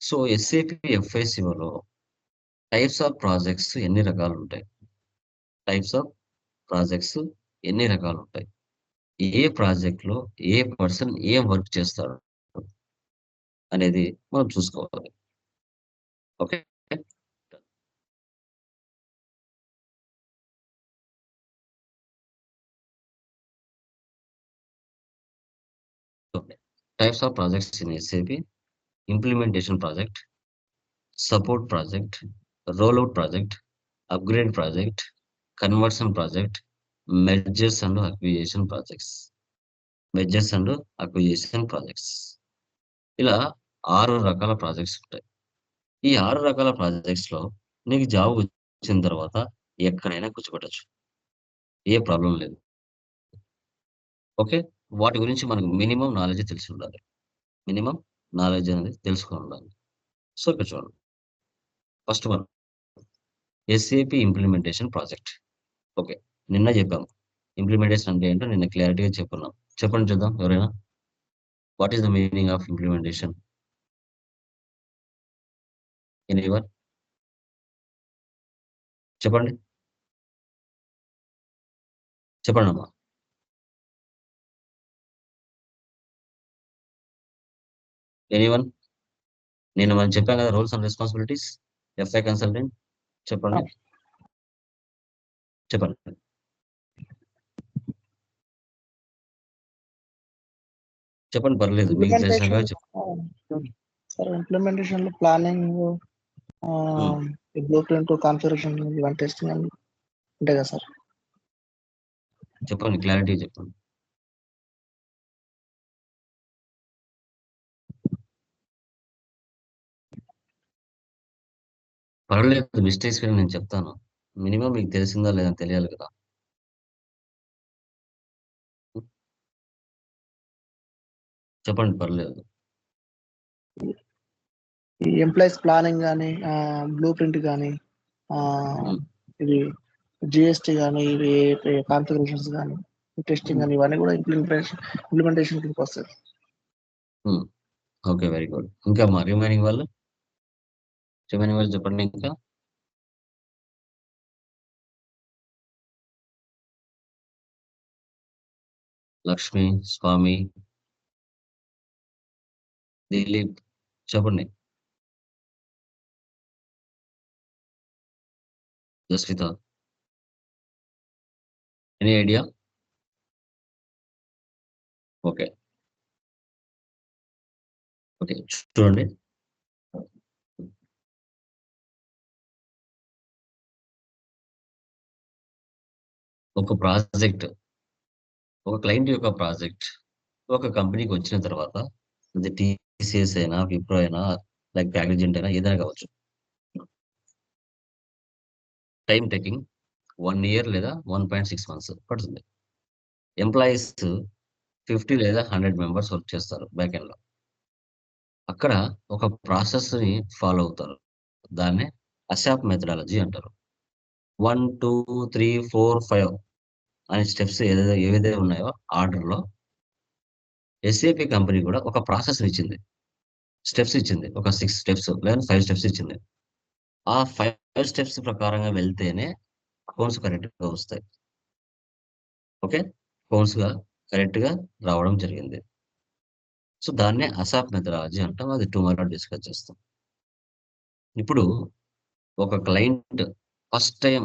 So SAP ఎఫ్ఐసిఓలో types of projects ఎన్ని రకాలు ఉంటాయి? టైప్స్ ఆఫ్ ప్రాజెక్ట్స్ ఎన్ని రకాలు ఉంటాయి? ఏ ప్రాజెక్ట్ లో ఏ పర్సన్ ఏం వర్క్ చేస్తాడు అనేది మనం చూసుకోవాలి. Okay. Types of projects in SAP: implementation project, support project, rollout project, upgrade project, conversion project, mergers and acquisition projects. Mergers and acquisition projects ఇలా 6 రకాల ప్రాజెక్ట్స్ ఉంటాయి. ఈ 6 రకాల ప్రాజెక్ట్స్ లో నీకు జాబ్ వచ్చిన తర్వాత ఎక్కడైనా కూర్చోబెట్టచ్చు. ఏ ప్రాబ్లం లేదు. ఓకే. వాటి గురించి మనకు మినిమం నాలెడ్జ్ తెలిసి ఉండాలి. మినిమం నాలెడ్జ్ అనేది తెలుసుకొని ఉండాలి. సో ఇక్కడ చూడండి. First one SAP implementation project. Okay. నిన్న చెప్పాము ఇంప్లిమెంటేషన్ అంటే ఏంటో నిన్న క్లారిటీగా చెప్పున్నాం. చెప్పండి చూద్దాం ఎవరైనా. What is the meaning of implementation? Anyone చెప్పండి. చెప్పండి అమ్మా. ఎనీవన్. నేను మనం చెప్పాం కదా roles and responsibilities FI consultant. చెప్పండి. చెప్పండి. చెప్పండి పర్లేదు. మీకు తెలిసినగా ఇంప్లిమెంటేషన్ సార్, ఇంప్లిమెంటేషన్ లో ప్లానింగ్, బ్లూ ప్రింట్, కాన్ఫిగరేషన్, ఇవన్నీ టెస్టింగ్ అని ఉంటాయి కదా సార్. చెప్పండి క్లారిటీ చెప్పండి. పర్లేదు మిస్టేక్స్ కూడా నేను చెప్తాను. మినిమం మీకు తెలిసిందా లేదా తెలియాలి కదా. చెప్పండి పర్లేదు. ఈ ఎంప్లాయీస్ ప్లానింగ్ కానీ, బ్లూ ప్రింట్ కానీ, ఇది జిఎస్టీ కానీ, ఇవి కాన్ఫిగరేషన్స్ కానీ, టెస్టింగ్ కానీ, ఇవన్నీ కూడా ఇంప్లిమెంటేషన్ కిందకి వస్తాయి. Okay very good. ఇంకా మా రిమైనింగ్ వాళ్ళు చెప్పండి ఇంకా. లక్ష్మి, స్వామి, దిలీప్ చెప్పండి. Jasvitha any idea? Okay. Okay చూడండి. ఒక ప్రాజెక్ట్, ఒక క్లయింట్ యొక్క ప్రాజెక్ట్ ఒక కంపెనీకి వచ్చిన తర్వాత అది టీసీఎస్ అయినా, విప్రో అయినా, లైక్ ప్యాకేజెంట్ అయినా ఏదైనా కావచ్చు. టైం టేకింగ్ 1 year లేదా 1.6 months పడుతుంది. ఎంప్లాయీస్ 50 లేదా 100 మెంబర్స్ వర్క్ చేస్తారు బ్యాక్ ఎండ్ లో. అక్కడ ఒక ప్రాసెస్ ని ఫాలో అవుతారు. దాన్నే అసాప్ మెథడాలజీ అంటారు. 1 2 3 4 5 అనే స్టెప్స్ ఏవైతే ఉన్నాయో ఆర్డర్ లో ఎస్ఏపి కంపెనీ కూడా ఒక ప్రాసెస్ ఇచ్చింది. స్టెప్స్ ఇచ్చింది. ఒక 6 స్టెప్స్ లేదా 5 స్టెప్స్ ఇచ్చింది. ఆ 5 స్టెప్స్ ప్రకారంగా వెళ్తేనే అకౌంట్స్ కరెక్ట్ గా వస్తాయి. ఓకే. అకౌంట్స్ గా కరెక్ట్ గా రావడం జరిగింది. సో దాన్నే అసాప్ మెథడాలజీ అంటాం. అది టుమారో డిస్కస్ చేస్తాం. ఇప్పుడు ఒక client first time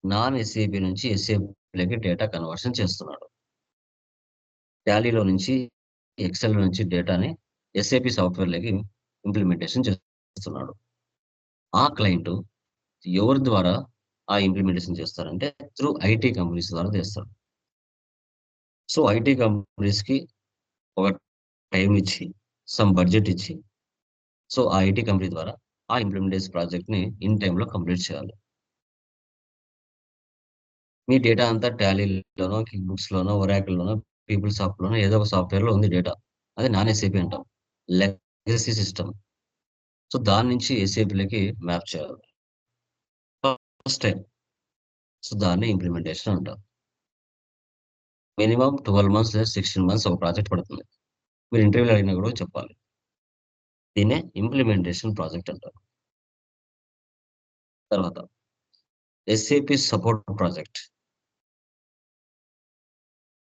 non SAP నుంచి ఎస్ఏపిలోకి డేటా కన్వర్షన్ చేస్తున్నాడు. టాలీలో నుంచి, ఎక్సెల్ నుంచి డేటాని ఎస్ఏపి సాఫ్ట్వేర్లోకి ఇంప్లిమెంటేషన్ చేస్తున్నాడు. ఆ క్లయింట్ ఎవరి ద్వారా ఆ ఇంప్లిమెంటేషన్ చేస్తారంటే త్రూ ఐటీ కంపెనీస్ ద్వారా చేస్తారు. సో ఐటీ కంపెనీస్కి ఒక టైం ఇచ్చి, సమ్ బడ్జెట్ ఇచ్చి, సో ఆ ఐటీ కంపెనీ ద్వారా ఆ ఇంప్లిమెంటేషన్ ప్రాజెక్ట్ని ఇన్ టైంలో కంప్లీట్ చేయాలి. మీ డేటా అంతా టాలీలోనో, కిక్ బుక్స్ లోనో, ఒరాకిల్లోనో, పీపుల్ సాఫ్ట్ లోనో ఏదో ఒక సాఫ్ట్వేర్ లో ఉంది డేటా. అది నాన్ ఎస్ఏపి అంటాం. Legacy system. సో దాని నుంచి ఎస్ఏపిలోకి మ్యాప్ చేయాలి ఫస్ట్ టైం. సో దాన్ని ఇంప్లిమెంటేషన్ అంటారు. మినిమం 12 months లేదా 16 months ఒక ప్రాజెక్ట్ పడుతుంది. మీరు ఇంటర్వ్యూలో అడిగినా కూడా చెప్పాలి. దీన్నే ఇంప్లిమెంటేషన్ ప్రాజెక్ట్ అంటారు. తర్వాత ఎస్ఏపి సపోర్ట్ ప్రాజెక్ట్.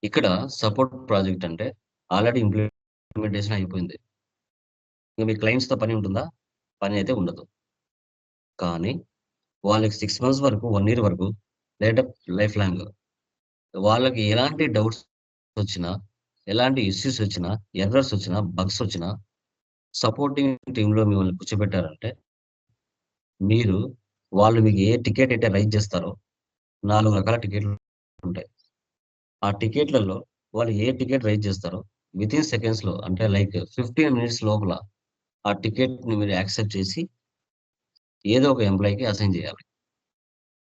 ఇక్కడ సపోర్ట్ ప్రాజెక్ట్ అంటే ఆల్రెడీ ఇంప్లిమెంటేషన్ అయిపోయింది. ఇంక మీ క్లయింట్స్‌తో పని ఉంటుందా? పని అయితే ఉండదు. కానీ వాళ్ళకి 6 మంత్స్ వరకు, 1 ఇయర్ వరకు లేదా లైఫ్ లాంగ్ వాళ్ళకి ఎలాంటి డౌట్స్ వచ్చినా, ఎలాంటి ఇష్యూస్ వచ్చినా, ఎర్రర్స్ వచ్చినా, బగ్స్ వచ్చినా సపోర్టింగ్ టీమ్‌లో మిమ్మల్ని కూర్చోబెట్టారంటే మీరు వాళ్ళు మీకు ఏ టికెట్ అయితే రైజ్ చేస్తారో 4 రకాల టికెట్లు ఉంటాయి. ఆ టికెట్‌లలో వాళ్ళు ఏ టికెట్ రైజ్ చేస్తారో వితిన్ సెకండ్స్‌లో అంటే లైక్ 15 మినిట్స్ లోపల ఆ టికెట్‌ని మీరు యాక్సెప్ట్ చేసి ఏదో ఒక ఎంప్లాయీకి అసైన్ చేయాలి.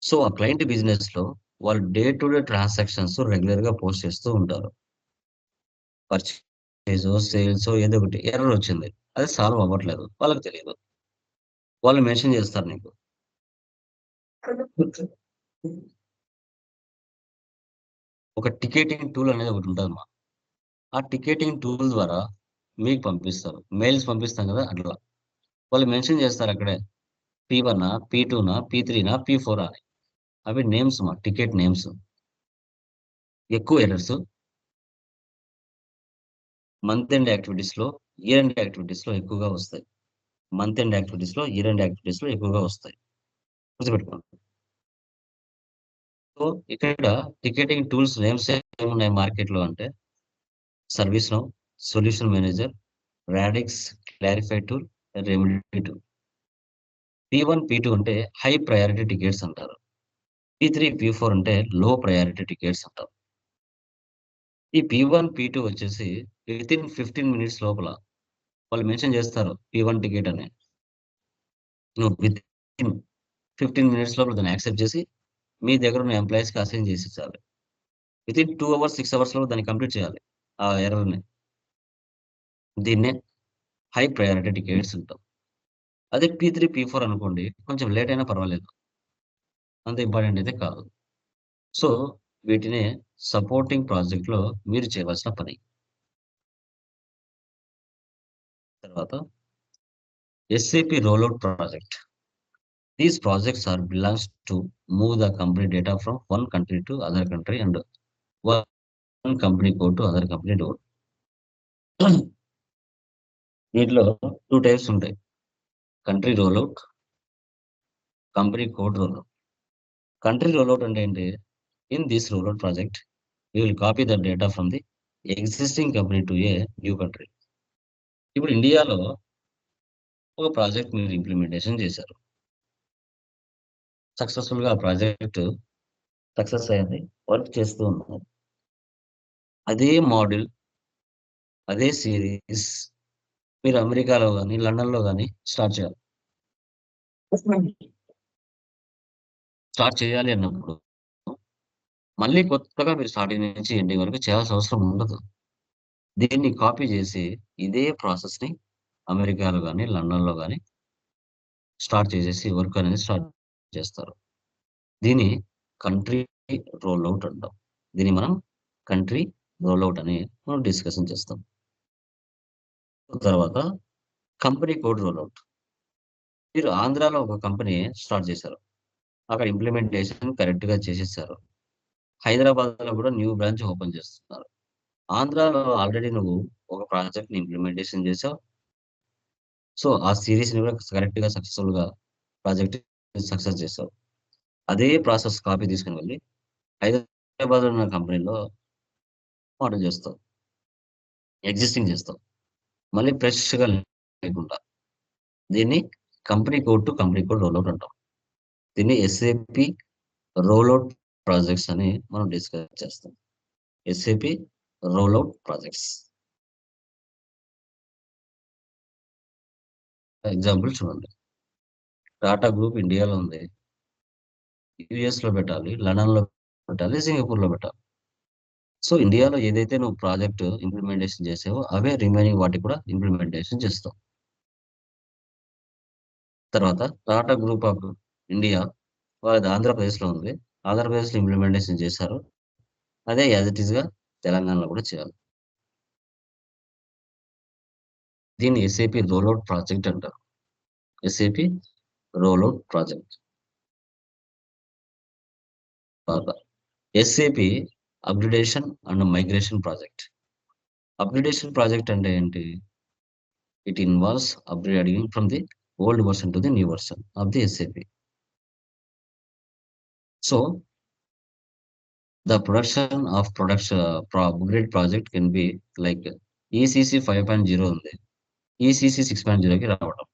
సో, ఆ క్లయింట్ బిజినెస్‌లో వాళ్ళు డే టు డే ట్రాన్సాక్షన్స్ రెగ్యులర్‌గా పోస్ట్ చేస్తూ ఉంటారు. పర్చేజో, సేల్సో ఏదో ఒకటి ఎర్రర్ వచ్చింది. అది సాల్వ్ అవ్వట్లేదు. వాళ్ళకి తెలీదు. వాళ్ళు మెన్షన్ చేస్తారు నీకు. ఒక టికెటింగ్ టూల్ అనేది ఒకటి ఉంటదమ్మా. ఆ టికెటింగ్ టూల్ ద్వారా మీకు పంపిస్తారు. మెయిల్స్ పంపిస్తాం కదా! అట్లా. వాళ్ళు మెన్షన్ చేస్తారు అక్కడే. పీ1 పీ2 పీ3 పీ4 అని. అవి నేమ్స్ టికెట్ నేమ్స్. ఎక్కువ ఎర్రర్స్ మంత్ ఎండ్ యాక్టివిటీస్‌లో, ఇయర్ ఎండ్ యాక్టివిటీస్‌లో ఎక్కువగా వస్తాయి. మంత్ ఎండ్ యాక్టివిటీస్‌లో, ఇయర్ ఎండ్ యాక్టివిటీస్‌లో ఎక్కువగా వస్తాయి. గుర్తుపెట్టుకోండి. సో, ఇక్కడ టికెటింగ్ టూల్స్ నేమ్స్ ఏమున్నాయి మార్కెట్‌లో అంటే ServiceNow, solution manager, radix, clarify tool, remedy tool. P one, P two అంటే హై ప్రయారిటీ టికెట్స్ అంటారు. పీ3, పీ4 అంటే లో ప్రయారిటీ టికెట్స్ అంటారు. ఈ పీ1, పీ2 వచ్చేసి వితిన్ 15 మినిట్స్ లోపల వాళ్ళు మెన్షన్ చేస్తారు పీ1 టికెట్ అని. నువ్వు వితిన్ 15 మినిట్స్ లోపల దాన్ని యాక్సెప్ట్ చేసి మీ దగ్గర ఉన్న ఎంప్లాయీస్‌కి అసైన్ చేసేసేయాలి. వితిన్ 2 అవర్స్, 6 అవర్స్‌లో దాన్ని కంప్లీట్ చేయాలి. ఆ ఎర్రర్‌ని. దీన్నే హై ప్రయారిటీ టికెట్స్ అంటాం. అదే పీ3, పీ4 అనుకోండి కొంచెం లేట్ అయినా పర్వాలేదు. అంత ఇంపార్టెంట్ అయితే కాదు. సో, వీటినే సపోర్టింగ్ ప్రాజెక్ట్‌లో మీరు చేయవలసిన పని. తర్వాత SAP rollout project. These projects are belongs to move the company data from one country to other country and one company code to other company code. వీటిలో 2 టైప్స్ ఉంటాయి. Country rollout, company code rollout. Country rollout అంటే ఏంటి? In this rollout project, you will copy the data from the existing company to a new country. ఇప్పుడు ఇండియాలో ఒక project మీరు implementation చేశారు. సక్సెస్‌ఫుల్‌గా ఆ ప్రాజెక్ట్ సక్సెస్ అయింది. వర్క్ చేస్తూ ఉన్నారు. అదే మోడల్, అదే సీరీస్ మీరు అమెరికాలో గాని, లండన్‌లో గాని స్టార్ట్ చేయాలి. స్టార్ట్ చేయాలి అన్నప్పుడు మళ్ళీ కొత్తగా మీరు స్టార్టింగ్ నుంచి ఎండింగ్ వరకు చేయాల్సిన అవసరం ఉండదు. దీన్ని కాపీ చేసి ఇదే ప్రాసెస్‌ని అమెరికాలో గాని, లండన్‌లో గాని స్టార్ట్ చేసేసి వర్క్ అనేది స్టార్ట్ చేస్తారు. దీన్ని కంట్రీ రోల్అవుట్ అంటాం. దీన్ని మనం కంట్రీ రోల్అవుట్ అని మనం డిస్కషన్ చేస్తాం. తర్వాత కంపెనీ కోడ్ రోల్అవుట్. మీరు ఆంధ్రాలో ఒక కంపెనీ స్టార్ట్ చేశారు. అక్కడ ఇంప్లిమెంటేషన్ కరెక్ట్‌గా చేసేసారు. హైదరాబాద్‌లో కూడా న్యూ బ్రాంచ్ ఓపెన్ చేస్తున్నారు. ఆంధ్రాలో ఆల్రెడీ నువ్వు ఒక ప్రాజెక్ట్‌ని ఇంప్లిమెంటేషన్ చేసావు. సో, ఆ సీరీస్‌ని కూడా కరెక్ట్‌గా సక్సెస్‌ఫుల్‌గా ప్రాజెక్ట్ సక్సెస్ చేసావు. అదే ప్రాసెస్ కాపీ తీసుకొని వెళ్లి హైదరాబాద్‌లో ఉన్న కంపెనీలో మోడల్ చేస్తావు. ఎగ్జిస్టింగ్ చేస్తావు. మళ్ళీ ఫ్రెష్‌గా లేకుండా. దీన్ని company code to company code rollout అంటాం. దీన్ని ఎస్ఏపీ రోల్అవుట్ ప్రాజెక్ట్స్ అని మనం డిస్కస్ చేస్తాం. SAP rollout projects. ఎగ్జాంపుల్ చూడండి. టాటా గ్రూప్ ఇండియాలో ఉంది. యూఎస్‌లో పెట్టాలి, లండన్‌లో పెట్టాలి, సింగపూర్‌లో పెట్టాలి. సో, ఇండియాలో ఏదైతే నువ్వు ప్రాజెక్ట్ ఇంప్లిమెంటేషన్ చేసావో అవే రిమైనింగ్ వాటికి కూడా ఇంప్లిమెంటేషన్ చేస్తావు. తర్వాత టాటా గ్రూప్ ఆఫ్ ఇండియా వాళ్ళది ఆంధ్రప్రదేశ్‌లో ఉంది. ఆంధ్రప్రదేశ్‌లో ఇంప్లిమెంటేషన్ చేశారు. అదే యాజ్ ఇట్ ఈస్‌గా తెలంగాణలో కూడా చేయాలి. దీన్ని ఎస్ఏపి రోల్అవుట్ ప్రాజెక్ట్ అంటారు. SAP rollout project. SAP upgradation and migration project. Upgradation project అంటే ఏంటి? It involves upgrading from the old version to the new version of the SAP. So the production of upgrade project can be like ECC 5.0 ఉంది, ECC 6.0కి రావడం,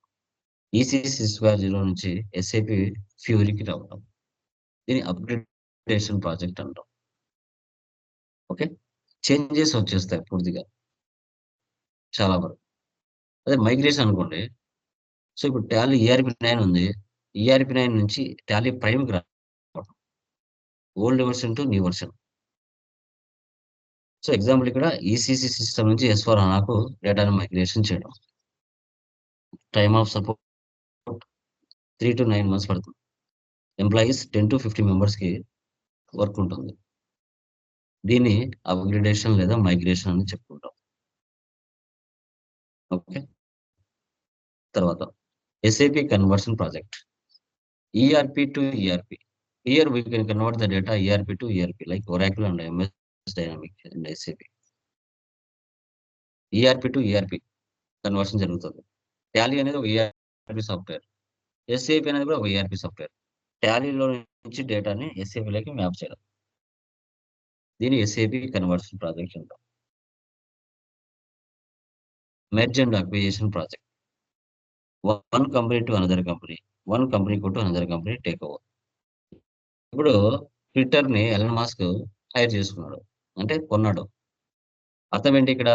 ECC 6.0 నుంచి SAP ఫ్యూరీకి రావడం, దీని upgradation project అంటాం. Okay, changes వచ్చేస్తాయి పూర్తిగా చాలా వరకు. అదే మైగ్రేషన్ అనుకోండి, సో ఇప్పుడు టాలీ ERP9 ఉంది, ERP9 నుంచి టాలీ ప్రైమ్కి రావడం, old version to new version. So example ఇక్కడ ECC సిస్టమ్ నుంచి S/4HANAకు డేటాను మైగ్రేషన్ చేయడం. Time of support 3 to 9 months పడుతుంది. ఎంప్లాయీస్ 10 to 50 మెంబర్స్కి వర్క్ ఉంటుంది. దీన్ని అప్గ్రేడేషన్ లేదా మైగ్రేషన్ అని చెప్పుకుంటాం. ఓకే, తర్వాత SAP conversion project. ERP to ERP. Here we can convert the data ERP to ERP like Oracle and MS Dynamics and SAP. ERP to ERP conversion జరుగుతుంది. Tally అనేది ఒక ERP software, SAP అనేది కూడా ఒక ERP software. టాలీలో నుంచి డేటాని SAPలోకి map చేయడం, దీని SAP కన్వర్షన్ ప్రాజెక్ట్ అంటాం. Merge and acquisition project. One company to another company, one company to another company take over. ఇప్పుడు ట్విట్టర్ని ఎలన్ మాస్క్ హైర్ చేసుకున్నాడు, అంటే కొన్నాడు. అర్థం ఏంటి ఇక్కడ?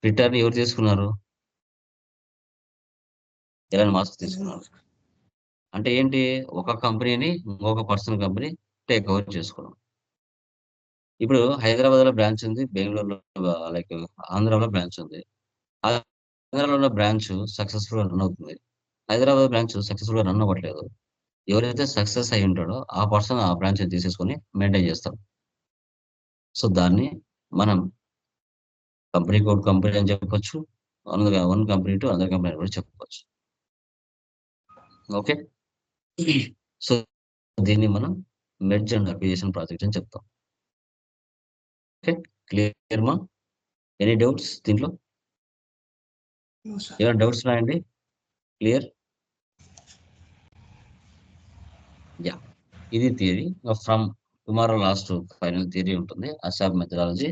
ట్విట్టర్ని ఎవరు తీసుకున్నారు? ఎలన్ మాస్క్ తీసుకున్నాడు. అంటే ఏంటి? ఒక కంపెనీని ఇంకొక పర్సనల్ కంపెనీ టేక్ ఓవర్ చేసుకున్నాం. ఇప్పుడు హైదరాబాద్లో బ్రాంచ్ ఉంది, బెంగళూరులో లైక్ ఆంధ్రాలో బ్రాంచ్ ఉంది. ఆంధ్రాలో బ్రాంచ్ సక్సెస్ఫుల్గా రన్ అవుతుంది, హైదరాబాద్ బ్రాంచ్ సక్సెస్ఫుల్గా రన్ అవ్వట్లేదు. ఎవరైతే సక్సెస్ అయి ఉంటాడో ఆ పర్సన్ ఆ బ్రాంచ్ తీసేసుకొని మెయింటైన్ చేస్తాం. సో దాన్ని మనం కంపెనీ కోడ్ కంపెనీ అని చెప్పొచ్చు, one company to other company అని కూడా చెప్పవచ్చు. ఓకే, సో దీన్ని మనం మెర్జ్ అండ్ అక్విజిషన్ ప్రాజెక్ట్ అని చెప్తాం. ఓకే, క్లియర్ మా? ఎనీ డౌట్స్ దీంట్లో? ఏమైనా డౌట్స్ ఉన్నాయండి? క్లియర్? యా, ఇది theory. From tomorrow last final theory ఉంటుంది, అసాప్ మెథడాలజీ.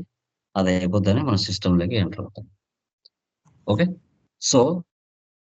అది అయిపోతేనే మన సిస్టంలోకి ఎంటర్ అవుతాం. Okay, so